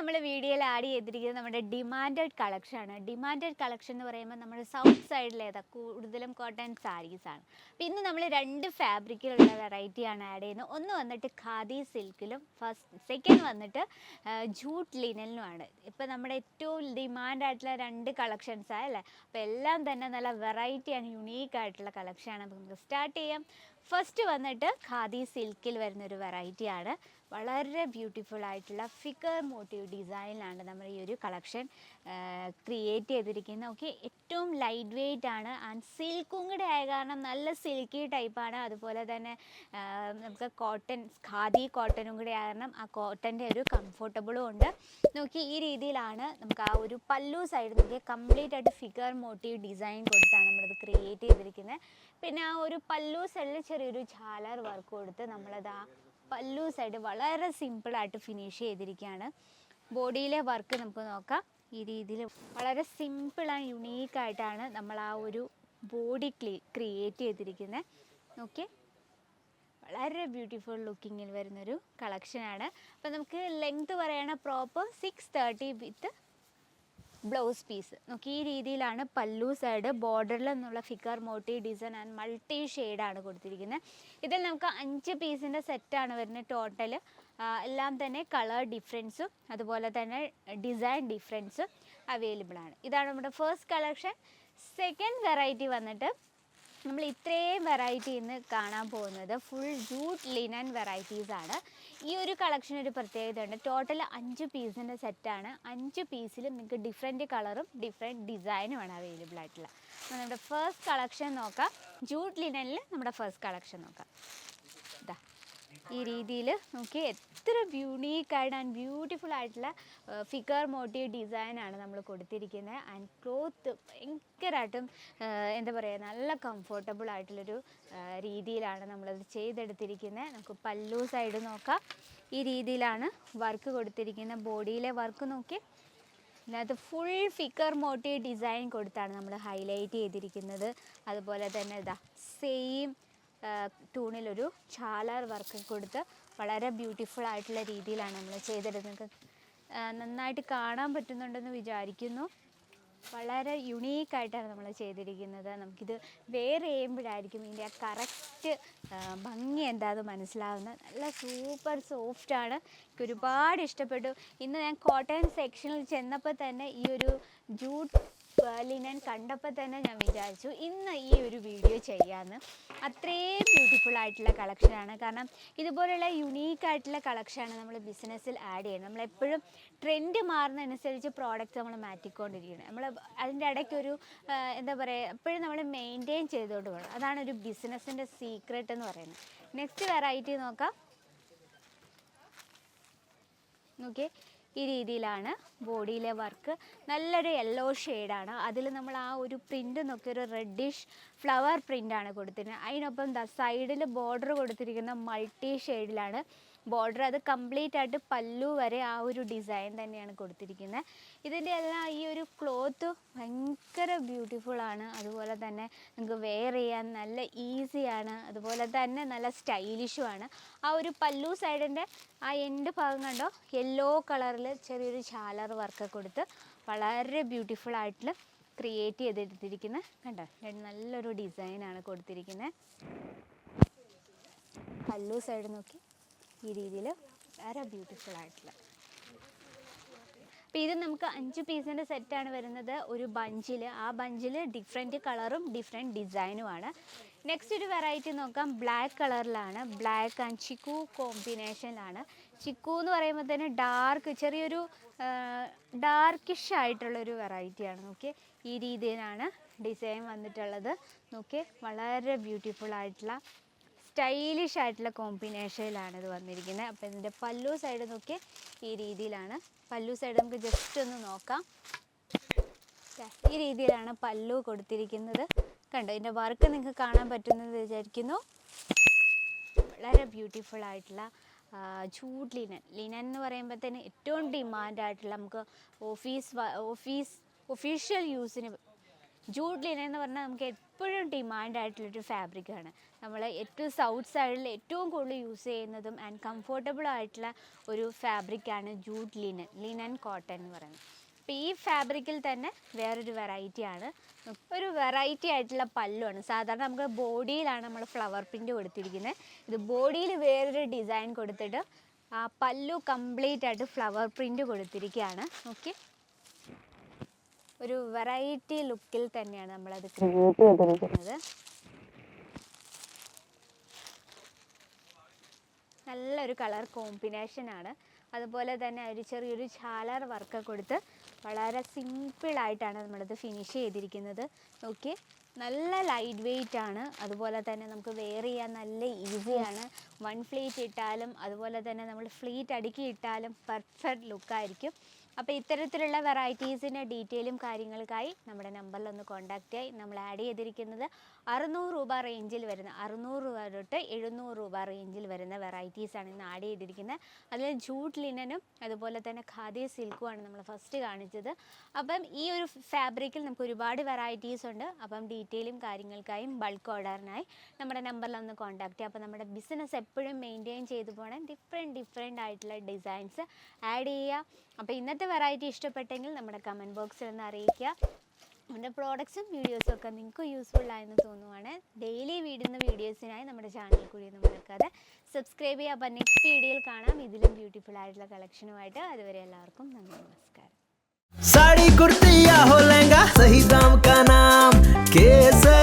നമ്മൾ വീഡിയോയിൽ ആഡ് ചെയ്തിരിക്കുന്നത് നമ്മുടെ ഡിമാൻഡഡ് കളക്ഷൻ ആണ്. ഡിമാൻഡഡ് കളക്ഷൻ എന്ന് പറയുമ്പോൾ നമ്മുടെ സൗത്ത് സൈഡിലേതാ കൂടുതലും കോട്ടൺ സാരീസ് ആണ്. അപ്പോൾ ഇന്ന് നമ്മൾ രണ്ട് ഫാബ്രിക്കിലുള്ള വെറൈറ്റിയാണ് ആഡ് ചെയ്യുന്നത്. ഒന്ന് വന്നിട്ട് ഖാദി സിൽക്കിലും സെക്കൻഡ് വന്നിട്ട് ജൂട്ട് ലിനലിനുമാണ്. ഇപ്പോൾ നമ്മുടെ ഏറ്റവും ഡിമാൻഡായിട്ടുള്ള രണ്ട് കളക്ഷൻസ് ആയല്ലേ. അപ്പോൾ എല്ലാം തന്നെ നല്ല വെറൈറ്റിയാണ്, യുണീക്കായിട്ടുള്ള കളക്ഷനാണ്. അപ്പോൾ നമുക്ക് സ്റ്റാർട്ട് ചെയ്യാം. ഫസ്റ്റ് വന്നിട്ട് ഖാദി സിൽക്കിൽ വരുന്നൊരു വെറൈറ്റിയാണ്. വളരെ ബ്യൂട്ടിഫുൾ ആയിട്ടുള്ള ഫിഗർ മോട്ടീവ് ഡിസൈനിലാണ് നമ്മൾ ഈ ഒരു കളക്ഷൻ ക്രിയേറ്റ് ചെയ്തിരിക്കുന്നത്. ഓക്കെ, ഏറ്റവും ലൈറ്റ് വെയ്റ്റ് ആണ് ആൻഡ് സിൽക്കും കൂടെ ആയ കാരണം നല്ല സിൽക്കി ടൈപ്പാണ്. അതുപോലെ തന്നെ നമുക്ക് കോട്ടൺ ഖാദി കോട്ടനും കൂടെ ആയ കാരണം ആ കോട്ടൻ്റെ ഒരു കംഫർട്ടബിളും ഉണ്ട്. നോക്കി ഈ രീതിയിലാണ് നമുക്ക് ആ ഒരു പല്ലു സൈഡ് നോക്കി കംപ്ലീറ്റ് ആയിട്ട് ഫിഗർ മോട്ടീവ് ഡിസൈൻ കൊടുത്താണ് നമ്മളിത് ക്രിയേറ്റ് ചെയ്തിരിക്കുന്നത്. പിന്നെ ആ ഒരു പല്ലു സൈഡിൽ ചെറിയൊരു ഝാലർ വർക്ക് കൊടുത്ത് നമ്മളത് ആ പല്ലു സൈഡ് വളരെ സിമ്പിളായിട്ട് ഫിനിഷ് ചെയ്തിരിക്കുകയാണ്. ബോഡിയിലെ വർക്ക് നമുക്ക് നോക്കാം. ഈ രീതിയിൽ വളരെ സിമ്പിൾ ആൻഡ് യുണീക്കായിട്ടാണ് നമ്മൾ ആ ഒരു ബോഡി ക്രിയേറ്റ് ചെയ്തിരിക്കുന്നത്. ഓക്കെ, വളരെ ബ്യൂട്ടിഫുൾ ലുക്കിങ്ങിൽ വരുന്നൊരു കളക്ഷനാണ്. അപ്പോൾ നമുക്ക് ലെങ്ത് പറയണ പ്രോപ്പർ 630 വിത്ത് ബ്ലൗസ് പീസ്. നോക്കി ഈ രീതിയിലാണ് പല്ലു സൈഡ്. ബോർഡറിൽ നിന്നുള്ള figure motive design and multi ഷെയ്ഡാണ് കൊടുത്തിരിക്കുന്നത്. ഇതിൽ നമുക്ക് 5 പീസിൻ്റെ സെറ്റാണ് വരുന്നത് ടോട്ടൽ. എല്ലാം തന്നെ കളർ ഡിഫറൻസും അതുപോലെ തന്നെ ഡിസൈൻ ഡിഫറൻസും അവൈലബിൾ ആണ്. ഇതാണ് നമ്മുടെ ഫസ്റ്റ് കളക്ഷൻ. സെക്കൻഡ് വെറൈറ്റി വന്നിട്ട് നമ്മൾ ഇത്രയും വെറൈറ്റി ഇന്ന് കാണാൻ പോകുന്നത് ഫുൾ ജൂട്ട് ലിനൻ വെറൈറ്റീസാണ്. ഈ ഒരു കളക്ഷൻ ഒരു പ്രത്യേകത ഉണ്ട്. ടോട്ടൽ 5 പീസിൻ്റെ സെറ്റാണ്. 5 പീസിലും നിങ്ങൾക്ക് ഡിഫറെൻറ്റ് കളറും ഡിഫറെൻറ്റ് ഡിസൈനുമാണ് അവൈലബിൾ ആയിട്ടുള്ളത്. അപ്പോൾ നമ്മുടെ ഫസ്റ്റ് കളക്ഷൻ നോക്കാം. ജൂട്ട് ലിനനിൽ നമ്മുടെ ഫസ്റ്റ് കളക്ഷൻ നോക്കാം. ഇതാ ഈ രീതിയിൽ നോക്കി എത്ര യൂണീക്കായിട്ട് ആൻഡ് ബ്യൂട്ടിഫുൾ ആയിട്ടുള്ള ഫിഗർ മോട്ടീവ് ഡിസൈനാണ് നമ്മൾ കൊടുത്തിരിക്കുന്നത്. ആൻഡ് ക്ലോത്ത് ഭയങ്കരമായിട്ടും എന്താ പറയുക നല്ല കംഫർട്ടബിൾ ആയിട്ടുള്ളൊരു രീതിയിലാണ് നമ്മളത് ചെയ്തെടുത്തിരിക്കുന്നത്. നമുക്ക് പല്ലു സൈഡ് നോക്കാം. ഈ രീതിയിലാണ് വർക്ക് കൊടുത്തിരിക്കുന്നത്. ബോഡിയിലെ വർക്ക് നോക്കി ഇതിനകത്ത് ഫുൾ ഫിഗർ മോട്ടീവ് ഡിസൈൻ കൊടുത്താണ് നമ്മൾ ഹൈലൈറ്റ് ചെയ്തിരിക്കുന്നത്. അതുപോലെ തന്നെ ഇതാ സെയിം ടൂണിലൊരു ഛാലർ വർക്ക് കൊടുത്ത് വളരെ ബ്യൂട്ടിഫുൾ ആയിട്ടുള്ള രീതിയിലാണ് നമ്മൾ ചെയ്തെടുക്കുന്നത്. നന്നായിട്ട് കാണാൻ പറ്റുന്നുണ്ടെന്ന് വിചാരിക്കുന്നു. വളരെ യുണീക്കായിട്ടാണ് നമ്മൾ ചെയ്തിരിക്കുന്നത്. നമുക്കിത് വെയർ ചെയ്യുമ്പോഴായിരിക്കും ഇതിൻ്റെ ആ കറക്റ്റ് ഭംഗി എന്താണെന്ന് മനസ്സിലാവുന്നത്. നല്ല സൂപ്പർ സോഫ്റ്റാണ്. എനിക്ക് ഒരുപാട് ഇഷ്ടപ്പെട്ടു. ഇന്ന് ഞാൻ കോട്ടൺ സെക്ഷനിൽ ചെന്നപ്പോൾ തന്നെ ഈ ഒരു ജൂട്ട് ലിനൻ കണ്ടപ്പോൾ തന്നെ ഞാൻ വിചാരിച്ചു ഇന്ന് ഈ ഒരു വീഡിയോ ചെയ്യാമെന്ന്. അത്രയും ബ്യൂട്ടിഫുൾ ആയിട്ടുള്ള കളക്ഷനാണ്. കാരണം ഇതുപോലെയുള്ള യുണീക്കായിട്ടുള്ള കളക്ഷനാണ് നമ്മൾ ബിസിനസ്സിൽ ആഡ് ചെയ്യുന്നത്. നമ്മളെപ്പോഴും ട്രെൻഡ് മാറുന്നതനുസരിച്ച് പ്രോഡക്റ്റ് നമ്മൾ മാറ്റിക്കൊണ്ടിരിക്കുന്നത്. നമ്മൾ അതിൻ്റെ ഇടയ്ക്കൊരു എന്താ പറയുക എപ്പോഴും നമ്മൾ മെയിൻറ്റെയിൻ ചെയ്തുകൊണ്ട് പോകണം. അതാണ് ഒരു ബിസിനസ്സിൻ്റെ സീക്രട്ട് എന്ന് പറയുന്നത്. നെക്സ്റ്റ് വെറൈറ്റി നോക്കാം. ഓക്കെ, ഈ രീതിയിലാണ് ബോഡിയിലെ വർക്ക്. നല്ലൊരു യെല്ലോ ഷെയ്ഡാണ്. അതിൽ നമ്മൾ ആ ഒരു പ്രിൻ്റ് നോക്കി ഒരു റെഡിഷ് ഫ്ലവർ പ്രിൻ്റാണ് കൊടുത്തിരിക്കുന്നത്. അതിനൊപ്പം സൈഡിൽ ബോർഡർ കൊടുത്തിരിക്കുന്ന മൾട്ടി ഷെയ്ഡിലാണ് ബോർഡർ. അത് കംപ്ലീറ്റ് ആയിട്ട് പല്ലു വരെ ആ ഒരു ഡിസൈൻ തന്നെയാണ് കൊടുത്തിരിക്കുന്നത്. ഇതിൻ്റെ എല്ലാം ഈ ഒരു ക്ലോത്ത് ഭയങ്കര ബ്യൂട്ടിഫുള്ളാണ്. അതുപോലെ തന്നെ നമുക്ക് വെയർ ചെയ്യാൻ നല്ല ഈസിയാണ്. അതുപോലെ തന്നെ നല്ല സ്റ്റൈലിഷുമാണ്. ആ ഒരു പല്ലു സൈഡിൻ്റെ ആ എൻഡ് ഭാഗം കണ്ടോ യെല്ലോ കളറിൽ ചെറിയൊരു ഛാലർ വർക്ക് കൊടുത്ത് വളരെ ബ്യൂട്ടിഫുൾ ആയിട്ട് ക്രിയേറ്റ് ചെയ്തെടുത്തിരിക്കുന്നത് കണ്ടോ. നല്ലൊരു ഡിസൈനാണ് കൊടുത്തിരിക്കുന്നത്. പല്ലു സൈഡ് നോക്കി ഈ രീതിയിൽ വളരെ ബ്യൂട്ടിഫുൾ ആയിട്ടുള്ള. അപ്പോൾ ഇത് നമുക്ക് 5 പീസിൻ്റെ സെറ്റാണ് വരുന്നത് ഒരു ബഞ്ചിൽ. ആ ബഞ്ചിൽ ഡിഫറെൻറ്റ് കളറും ഡിഫറെൻറ്റ് ഡിസൈനുമാണ്. നെക്സ്റ്റ് ഒരു വെറൈറ്റി നോക്കാം. ബ്ലാക്ക് കളറിലാണ്. ബ്ലാക്ക് ആൻഡ് ചിക്കു കോമ്പിനേഷനിലാണ്. ചിക്കു എന്ന് പറയുമ്പോൾ തന്നെ ഡാർക്ക് ചെറിയൊരു ഡാർക്കിഷ് ആയിട്ടുള്ളൊരു വെറൈറ്റിയാണ്. നോക്കി ഈ രീതിയിലാണ് ഡിസൈൻ വന്നിട്ടുള്ളത്. നോക്കി വളരെ ബ്യൂട്ടിഫുൾ ആയിട്ടുള്ള സ്റ്റൈലിഷ് ആയിട്ടുള്ള കോമ്പിനേഷനിലാണ് ഇത് വന്നിരിക്കുന്നത്. അപ്പോൾ ഇതിൻ്റെ പല്ലു സൈഡ് നോക്കി ഈ രീതിയിലാണ്. പല്ലു സൈഡ് നമുക്ക് ജസ്റ്റ് ഒന്ന് നോക്കാം. ഈ രീതിയിലാണ് പല്ലു കൊടുത്തിരിക്കുന്നത്. കണ്ടോ, ഇതിൻ്റെ വർക്ക് നിങ്ങൾക്ക് കാണാൻ പറ്റുന്നത് വിചാരിക്കുന്നു. വളരെ ബ്യൂട്ടിഫുൾ ആയിട്ടുള്ള ജൂട്ട് ലിനൻ എന്ന് പറയുമ്പോൾ തന്നെ ഏറ്റവും ഡിമാൻഡായിട്ടുള്ള നമുക്ക് ഒഫീഷ്യൽ യൂസിന് ജൂട്ട് ലിനൻ എന്ന് പറഞ്ഞാൽ നമുക്ക് എപ്പോഴും ഡിമാൻഡ് ആയിട്ടുള്ളൊരു ഫാബ്രിക്കാണ്. നമ്മൾ ഏറ്റവും സൗത്ത് സൈഡിൽ ഏറ്റവും കൂടുതൽ യൂസ് ചെയ്യുന്നതും ആൻഡ് കംഫർട്ടബിൾ ആയിട്ടുള്ള ഒരു ഫാബ്രിക്കാണ് ജൂട്ട് ലിനൻ കോട്ടൺ എന്ന് പറയുന്നത്. അപ്പോൾ ഈ ഫാബ്രിക്കിൽ തന്നെ വേറൊരു വെറൈറ്റിയാണ്, ഒരു വെറൈറ്റി ആയിട്ടുള്ള പല്ലുമാണ്. സാധാരണ നമുക്ക് ബോഡിയിലാണ് നമ്മൾ ഫ്ലവർ പ്രിൻ്റ് കൊടുത്തിരിക്കുന്നത്. ഇത് ബോഡിയിൽ വേറൊരു ഡിസൈൻ കൊടുത്തിട്ട് ആ പല്ലു കംപ്ലീറ്റ് ആയിട്ട് ഫ്ലവർ പ്രിൻ്റ് കൊടുത്തിരിക്കുകയാണ്. ഓക്കെ, ഒരു വെറൈറ്റി ലുക്കിൽ തന്നെയാണ് നമ്മളത് ക്രിയേറ്റ് ചെയ്തിരിക്കുന്നത്. നല്ലൊരു കളർ കോമ്പിനേഷനാണ്. അതുപോലെ തന്നെ ഒരു ചെറിയൊരു ഛാലർ വർക്ക് കൊടുത്ത് വളരെ സിമ്പിളായിട്ടാണ് നമ്മളത് ഫിനിഷ് ചെയ്തിരിക്കുന്നത്. ഓക്കെ, നല്ല ലൈറ്റ് വെയ്റ്റ് ആണ്. അതുപോലെ തന്നെ നമുക്ക് വെയർ ചെയ്യാൻ നല്ല ഈസിയാണ്. വൺ ഫ്ലീറ്റ് ഇട്ടാലും അതുപോലെ തന്നെ നമ്മൾ ഫ്ലീറ്റ് അടുക്കി ഇട്ടാലും പെർഫെക്റ്റ് ലുക്കായിരിക്കും. അപ്പോൾ ഇത്തരത്തിലുള്ള വെറൈറ്റീസിൻ്റെ ഡീറ്റെയിലും കാര്യങ്ങൾക്കായി നമ്മുടെ നമ്പറിലൊന്ന് കോൺടാക്റ്റ് ചെയ്യായി. നമ്മൾ ആഡ് ചെയ്തിരിക്കുന്നത് 600 രൂപ റേഞ്ചിൽ വരുന്ന 600 രൂപ തൊട്ട് 700 രൂപ റേഞ്ചിൽ വരുന്ന വെറൈറ്റീസാണ് ഇന്ന് ആഡ് ചെയ്തിരിക്കുന്നത്. അതിൽ ജൂട്ട് ലിനനും അതുപോലെ തന്നെ ഖാദി സിൽക്കുമാണ് നമ്മൾ ഫസ്റ്റ് കാണിച്ചത്. അപ്പം ഈ ഒരു ഫാബ്രിക്കിൽ നമുക്ക് ഒരുപാട് വെറൈറ്റീസ് ഉണ്ട്. അപ്പം ഡീറ്റെയിലും കാര്യങ്ങൾക്കായും ബൾക്ക് ഓർഡറിനായി നമ്മുടെ നമ്പറിലൊന്ന് കോൺടാക്റ്റ് ചെയ്യുക. അപ്പോൾ നമ്മുടെ ബിസിനസ് എപ്പോഴും മെയിൻറ്റെയിൻ ചെയ്തു പോകണം. ഡിഫറെൻറ്റ് ആയിട്ടുള്ള ഡിസൈൻസ് ആഡ് ചെയ്യുക. അപ്പോൾ ഇന്നത്തെ വെറൈറ്റി ഇഷ്ടപ്പെട്ടെങ്കിൽ നമ്മുടെ കമൻറ്റ് ബോക്സിൽ ഒന്ന് അറിയിക്കുക. നമ്മുടെ പ്രോഡക്ട്സും വീഡിയോസും ഒക്കെ നിങ്ങൾക്ക് യൂസ്ഫുൾ ആയെന്ന് തോന്നുവാണ്. ഡെയിലി വീടുന്ന വീഡിയോസിനായി നമ്മുടെ ചാനൽ കൂടി ഒന്നും മറക്കാതെ സബ്സ്ക്രൈബ് ചെയ്യുക. അപ്പോൾ നെക്സ്റ്റ് വീഡിയോയിൽ കാണാം ഇതിലും ബ്യൂട്ടിഫുൾ ആയിട്ടുള്ള കളക്ഷനുമായിട്ട്. അതുവരെ എല്ലാവർക്കും നന്ദി, നമസ്കാരം. साड़ी कुर्ती या हो लहंगा, सही दाम का नाम केसर।